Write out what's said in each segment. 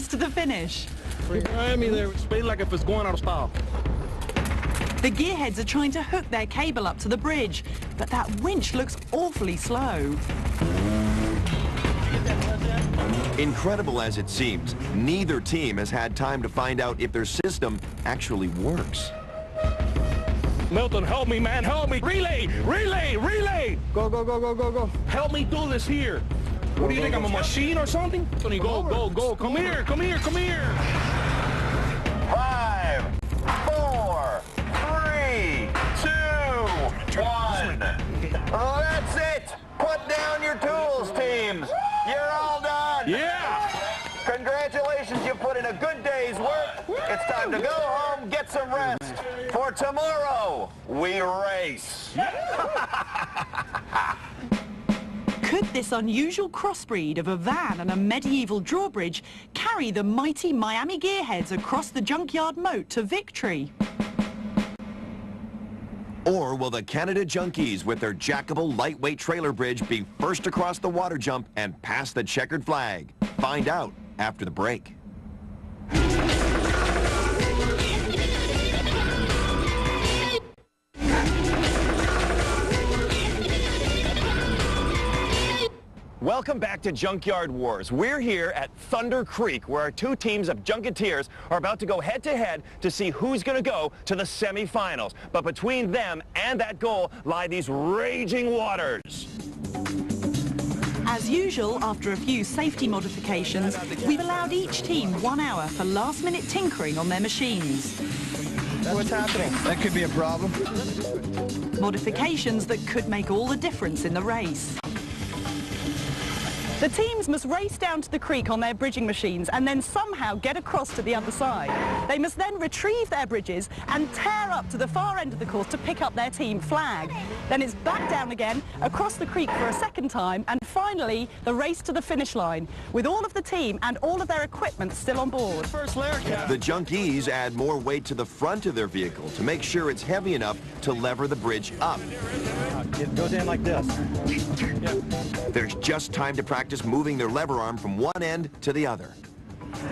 to the finish. Behind me there, speed like if it's going out of style. The Gearheads are trying to hook their cable up to the bridge, but that winch looks awfully slow. Incredible as it seems, neither team has had time to find out if their system actually works. Milton, help me, man, help me. Relay, relay, relay. Go, go, go, go, go, go. Help me do this here. What do you think, I'm a machine or something? Tony, go, go, go. Come here, come here, come here. 5, 4, 3, 2, 1. Oh, that's it. Put down your tools, teams. You're all done. Yeah. Congratulations, you put in a good day's work. It's time to go home, get some rest. For tomorrow, we race. Could this unusual crossbreed of a van and a medieval drawbridge carry the mighty Miami Gearheads across the Junkyard moat to victory? Or will the Canada Junkies with their jackable lightweight trailer bridge be first across the water jump and pass the checkered flag? Find out after the break. Welcome back to Junkyard Wars. We're here at Thunder Creek, where our two teams of Junketeers are about to go head-to-head to see who's going to go to the semifinals. But between them and that goal lie these raging waters. As usual, after a few safety modifications, we've allowed each team 1 hour for last-minute tinkering on their machines. What's happening? That could be a problem. Modifications that could make all the difference in the race. The teams must race down to the creek on their bridging machines and then somehow get across to the other side. They must then retrieve their bridges and tear up to the far end of the course to pick up their team flag. Then it's back down again, across the creek for a second time, and finally the race to the finish line, with all of the team and all of their equipment still on board. First layer, The Junkies add more weight to the front of their vehicle to make sure it's heavy enough to lever the bridge up. It goes in like this. There's just time to practice moving their lever arm from one end to the other.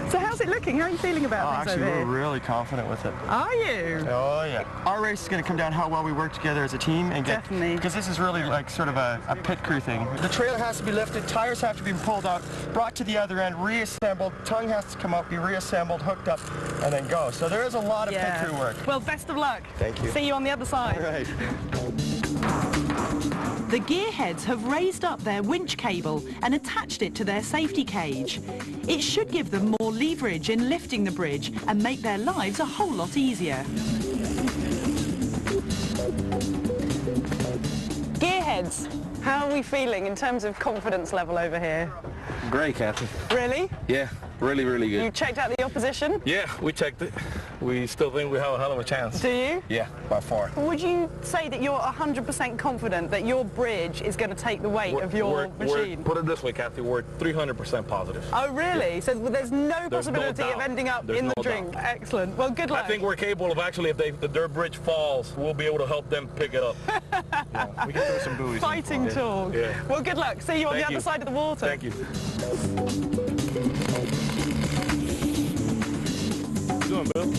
So how's it looking? How are you feeling about things over here? We're really confident with it. Are you? Oh, yeah. Our race is going to come down how well we work together as a team and get... Definitely. Because this is really like sort of a pit crew thing. The trailer has to be lifted, tires have to be pulled out, brought to the other end, reassembled, tongue has to come up, be reassembled, hooked up, and then go. So there is a lot of pit crew work. Well, best of luck. Thank you. See you on the other side. All right. The Gearheads have raised up their winch cable and attached it to their safety cage. It should give them more leverage in lifting the bridge and make their lives a whole lot easier. Gearheads, how are we feeling in terms of confidence level over here? Great, Kathy. Really? Yeah, really, really good. You checked out the opposition? Yeah, we checked it. We still think we have a hell of a chance. Do you? Yeah, by far. Would you say that you're 100% confident that your bridge is going to take the weight of your machine? Put it this way, Kathy, we're 300% positive. Oh, really? So there's no possibility of ending up in the drink? Excellent. Well, good luck. I think we're capable of actually, if their bridge falls, we'll be able to help them pick it up. We can throw some buoys. Fighting talk. Yeah. Well, good luck. See you on the Thank other you. side of the water. Thank you. What you doing, Bill?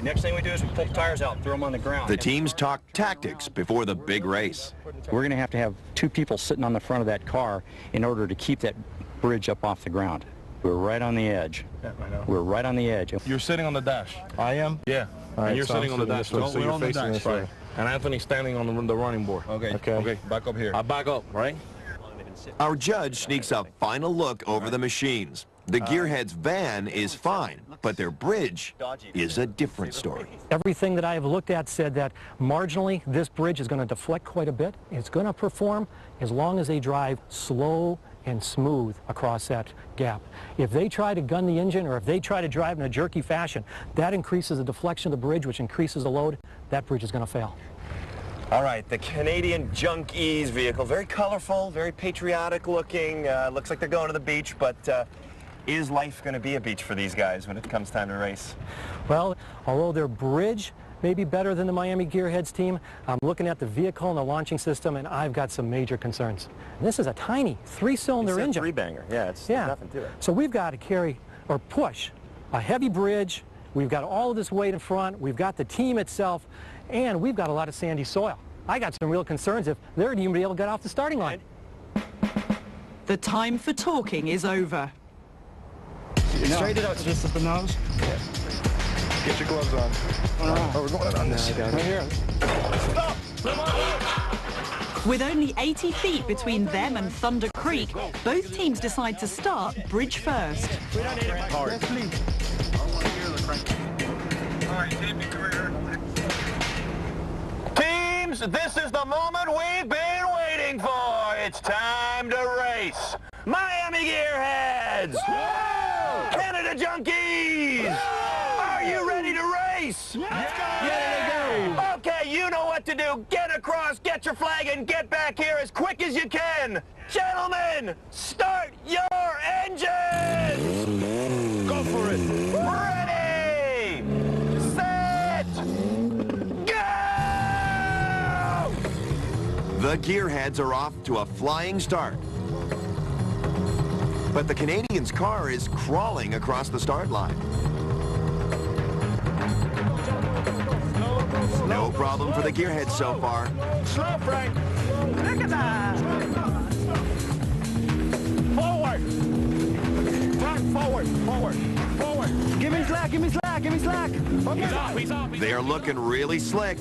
Next thing we do is we pull the tires out and throw them on the ground. The teams talk tactics before the big race. We're going to have two people sitting on the front of that car in order to keep that bridge up off the ground. We're right on the edge. Yeah, I know. We're right on the edge. You're sitting on the dash. I am? Yeah. Right, and you're so sitting I'm on the sitting dash. this way, so you're facing this way. Right. And Anthony's standing on the running board. Okay. Okay. Back up here. I back up, right? Our judge sneaks a final look over the machines. The Gearheads van is fine, but their bridge is a different story. Everything that I have looked at said that marginally this bridge is going to deflect quite a bit. It's going to perform as long as they drive slow and smooth across that gap. If they try to gun the engine or if they try to drive in a jerky fashion, that increases the deflection of the bridge, which increases the load. That bridge is going to fail. All right, the Canadian Junkies vehicle, very colorful, very patriotic looking. Looks like they're going to the beach, but is life going to be a beach for these guys when it comes time to race? Well, although their bridge maybe better than the Miami Gearheads team. I'm looking at the vehicle and the launching system, and I've got some major concerns. And this is a tiny three-cylinder engine. It's a three-banger. Yeah, there's nothing to it. So we've got to carry or push a heavy bridge. We've got all of this weight in front. We've got the team itself, and we've got a lot of sandy soil. I got some real concerns if they're even be able to get off the starting line. The time for talking is over. Straight it out just at the nose. Yeah. Get your gloves on. Oh, we're going on this. Right here. Stop! With only 80 feet between them and Thunder Creek, both teams decide to start bridge first. Hard. Teams, this is the moment we've been waiting for. It's time to race. Miami Gearheads! Canada Junkies! Are you ready to race? Let's go! Okay, you know what to do. Get across, get your flag, and get back here as quick as you can. Gentlemen, start your engines! Go for it! Ready! Set! Go! The Gearheads are off to a flying start. But the Canadians' car is crawling across the start line. No problem for the Gearheads so far. Slow, Frank! Look at that! Forward! Frank, forward! Forward! Forward! Give me slack, give me slack, give me slack. He's off, he's off. They are looking really slick.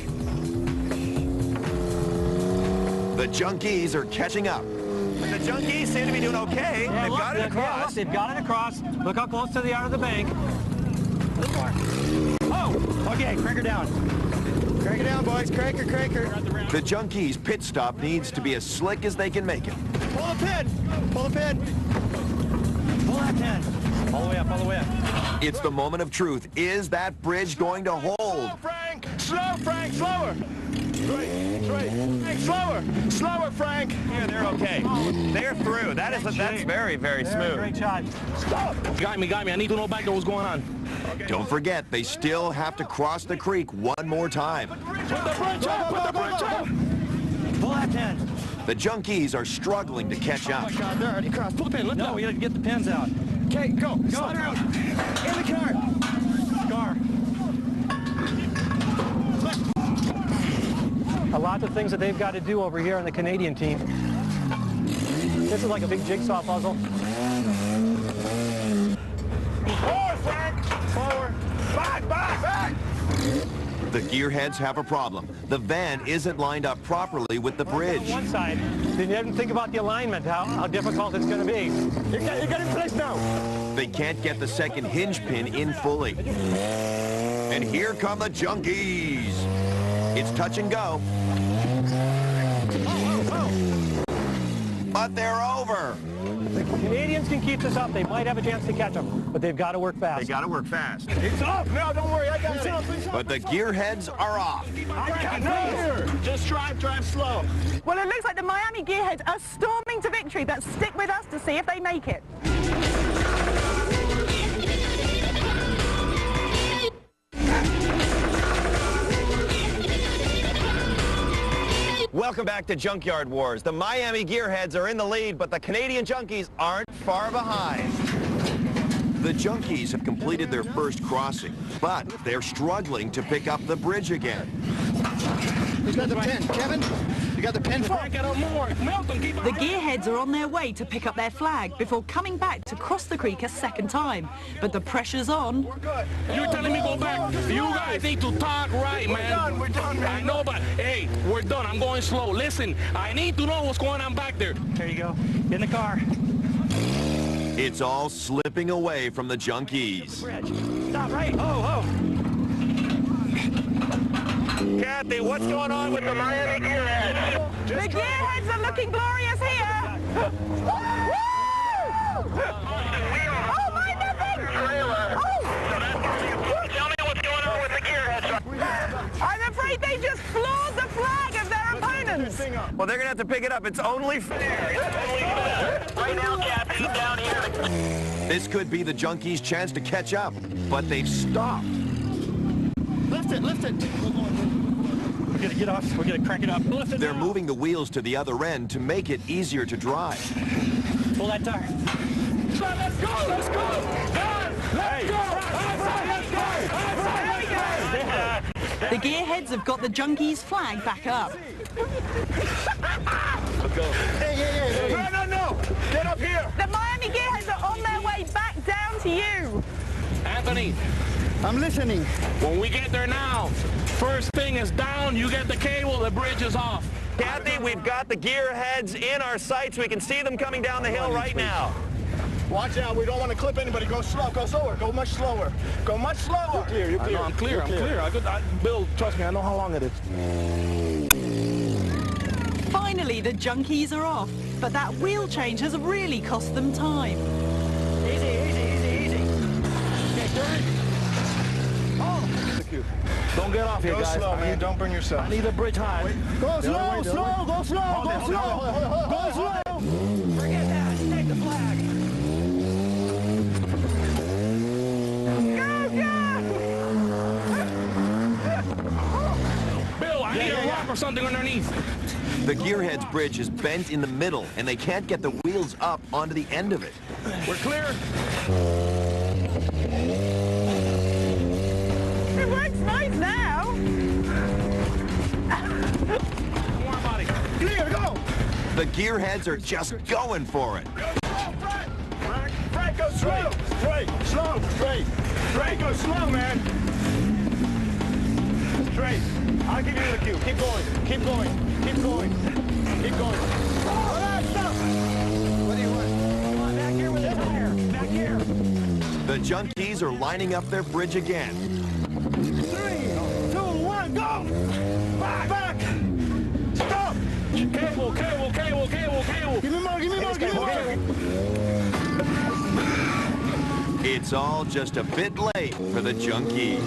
The Junkies are catching up. The Junkies seem to be doing okay. Yeah, They've look, got it across. They've got it across. Look how close to the out of the bank. Oh, okay, crank her down. Crank her down, boys, crank her, crank her. The Junkies' pit stop needs to be as slick as they can make it. Pull the pin, pull the pin. Pull that pin. All the way up, all the way up. It's the moment of truth. Is that bridge going to hold? Slow, Frank! Slow, Frank! Slower! Straight! Frank, slower! Slower, Frank! Yeah, they're okay. They're through. That's very, very smooth. Great shot. Stop! Got me. I need to know back there what's going on. Don't forget, they still have to cross the creek one more time. Put the bridge up! Put the bridge up! Pull that pin. The Junkies are struggling to catch up. Oh my God, they're already crossed. Pull the pin, let No, go. we got to get the pins out. Okay, go. Slide her out. In the car. Car. A lot of things that they've got to do over here on the Canadian team. This is like a big jigsaw puzzle. Forward, Frank! Forward! Back, back, back! The Gearheads have a problem. The van isn't lined up properly with the bridge. On one side, then you didn't think about the alignment, how difficult it's going to be. You got it in place now. They can't get the second hinge pin in fully. And here come the Junkies. It's touch and go. But they're over. The Canadians can keep this up. They might have a chance to catch them, but they've got to work fast. They got to work fast. It's off! No, don't worry, I got it! But the Gearheads are off. No! Just drive slow. Well, it looks like the Miami Gearheads are storming to victory, but stick with us to see if they make it. Welcome back to Junkyard Wars. The Miami Gearheads are in the lead, but the Canadian Junkies aren't far behind. The Junkies have completed their first crossing, but they're struggling to pick up the bridge again. Who's got the pin? Kevin? You got the pin? Frank, get on more. Milton, keep The Gearheads are on their way to pick up their flag before coming back to cross the creek a second time. But the pressure's on. You're telling me go back. You guys need to talk right, man. We're done, man. I know, but hey, we're done. I'm going slow. Listen, I need to know what's going on back there. There you go. Get in the car. It's all slipping away from the Junkies. Stop right. Oh. Kathy, what's going on with the Miami Gearheads? The Gearheads are looking glorious here. Woo! Oh, my nothing! Tell me what's going on with the Gearheads. I'm afraid they just floored the flag of their opponents. Well, they're going to have to pick it up. It's only fair. Right now, Kathy, down here. This could be the Junkies' chance to catch up, but they've stopped. Lift it, lift it. We're gonna get off. We're gonna crank it up. Lift it They're now. moving the wheels to the other end to make it easier to drive. Pull that tire. Let's go! Let's go! Let's go! The Gearheads have got the Junkies flag back up. Let's go. Hey. No! Get up here! The Miami Gearheads are on their way back down to you. Anthony, I'm listening. when we get there now, first thing is down, you get the cable, the bridge is off. Kathy, we've got the Gearheads in our sights. We can see them coming down the hill right now. Watch out, we don't want to clip anybody. Go slow, go slower, go much slower. Go much slower. I know, I'm clear. Bill, trust me, I know how long it is. Finally, the Junkies are off, but that wheel change has really cost them time. Easy. Don't get off here, Go guys. slow, man. Don't burn yourself. I need the bridge high. Go slow. Go slow. Forget that. Take the flag. Bill, I need a rock or something underneath. The Gearheads bridge is bent in the middle, and they can't get the wheels up onto the end of it. We're clear. It works nice now. Come on, buddy. Clear, go. The Gearheads are just going for it. Frank, go slow. Straight. Go slow, man. Straight. I'll give you the cue. Keep going. All right, stop. What do you want? Come on, back here with the tire. Back here. The Junkies are lining up their bridge again. 3, 2, 1, go. Back. Stop. Cable. Give me more. It's all just a bit late for the Junkies.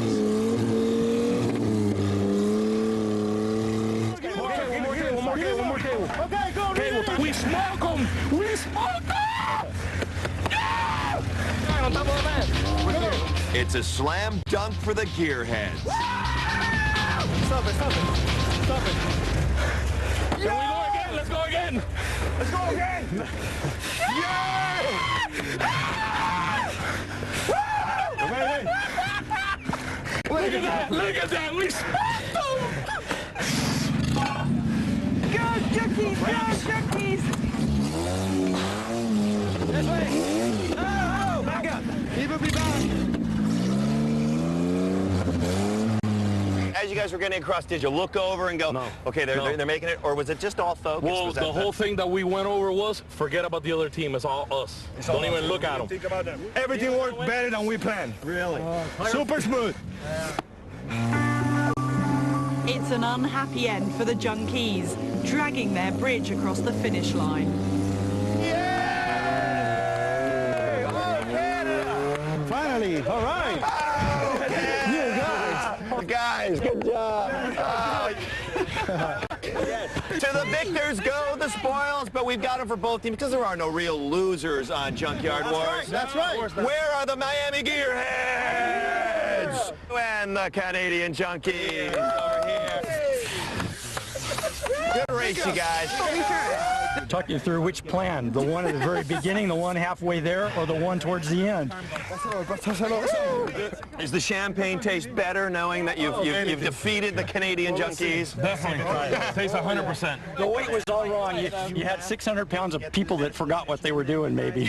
One more cable. Okay, go. We smoke them! Yeah! On top of the man. It's a slam dunk for the Gearheads. Stop it. Can we go again? Let's go again! Yeah! Wait. Look at that! We smoked them! Go Junkies! This way. Oh, back up. He will be back. As you guys were getting across, did you look over and go, No. okay, they're making it, or was it just all focus? Well, Was the that whole thing that we went over was, forget about the other team, it's all us. Don't even look at them. Think about that. Everything worked better than we planned. Really? Super smooth. It's an unhappy end for the Junkies, dragging their bridge across the finish line. Finally, all right. Guys, good job. To the victors go the spoils, but we've got them for both teams because there are no real losers on Junkyard Wars. That's right. Where are the Miami Gearheads? And the Canadian Junkies over here. Good race, you guys. Talk you through which plan, the one at the very beginning, the one halfway there, or the one towards the end. Does the champagne taste better knowing that you've defeated the Canadian Junkies? Definitely. Tastes 100%. The weight was all wrong. You had 600 pounds of people that forgot what they were doing, maybe.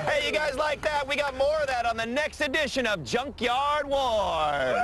Hey, you guys like that? We got more of that on the next edition of Junkyard Wars.